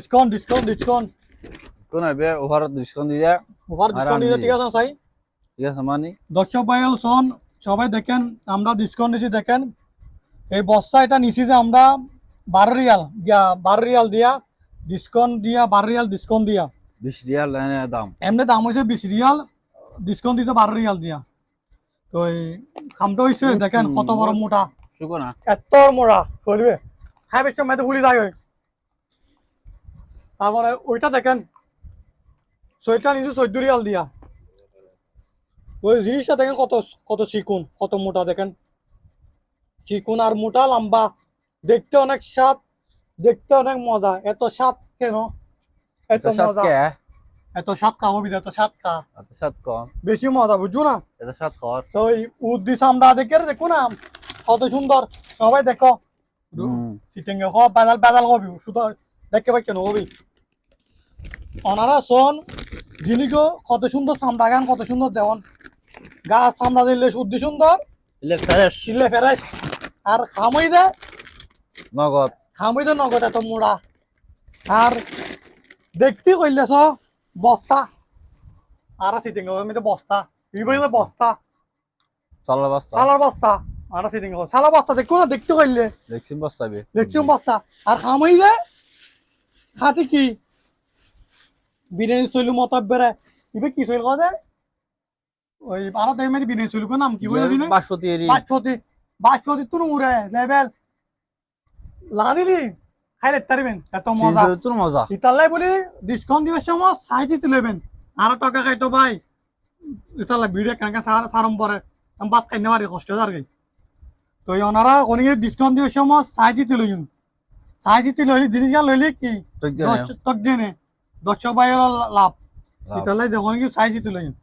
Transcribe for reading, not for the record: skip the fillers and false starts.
discount কোন হবে over discount দিয়ে ঠিক আছে চাই ঠিক আছে মানে দর্শক ভাই শোন সবাই দেখেন আমরা ডিসকাউন্ট দিছি দেখেন এই বস্তা এটা নিছি যে আমরা 12 রিয়াল দিয়া ডিসকাউন্ট দিয়া 12 রিয়াল ডিসকাউন্ট দিয়া 20 রিয়াল দাম এমনি দাম হয়েছে 20 রিয়াল ডিসকাউন্ট দিছে 12 রিয়াল দিয়া তো এই খামটা হয়েছে দেখেন কত বড় মোটা শুকো না এত মোটা চলবে খাই বেশ মেয়েতে ফুলি থাকে তারপরে ওইটা দেখেন সোয়েটার নিচে 14 রিয়াল দিয়া ওই জিনিসটা দেখেন কত কত চিকুন কত মোটা দেখেন চিকুন আর মোটা লম্বা দেখতে অনেক স্বাদ দেখতে অনেক মজা এত স্বাদ কেন এত মজা এত স্বাদ খাবো এত স্বাদ খা এত স্বাদ কম বেশি মজা বুঝছো না এত স্বাদ কর তো ওই উদ্দেশ্য আমরা দেখো না কত সুন্দর সবাই দেখো চিটেঙ্গে বেদাল বেদাল হবি শুধু দেখতে পাই কেন হবি ওনারা শোন জিনিসও কত সুন্দর চামড়া গান কত সুন্দর দেওয়ান গাছ চামড়া দিলে শুদ্ধি সুন্দর ইলে ফেরেস আর খামই দে নগদ নগদ এত মোড়া আর দেখতে কইলে বস্তা আর চিটিঙ্গে বস্তা বস্তা সালার বস্তা আর চিটিং সালা বস্তা দেখো না দেখতে কইলে দেখছিম বস্তা আর খামই দে খাতে কি বিরিয়ানি চইলু মতাব বেড়ে ইবে কি চইল কথা ওই আরো দেই মেদি বিরিয়ানি চইলু নাম কি বলে দিনে বাসপতি তুন উড়ে লেভেল লাদিলি খাইলে তারিবেন এত মজা তোর মজা ইতালাই বলি ডিসকাউন্ট দিবার সময় সাইজ তুলেবেন আর টাকা খাইতো ভাই ইতালা ভিডিও কাঙ্কা সারম পরে আমি বাদ খাই নেওয়ার কষ্ট আর কি তো ওনারা কোন ডিসকাউন্ট দিবার সময় সাইজ তুলুন সাইজ তুলে জিনিস লইলে কি তক দিয়ে দর্শক ভাইয়ের লাভ ইতালাই যখন কি সাইজ তুলুন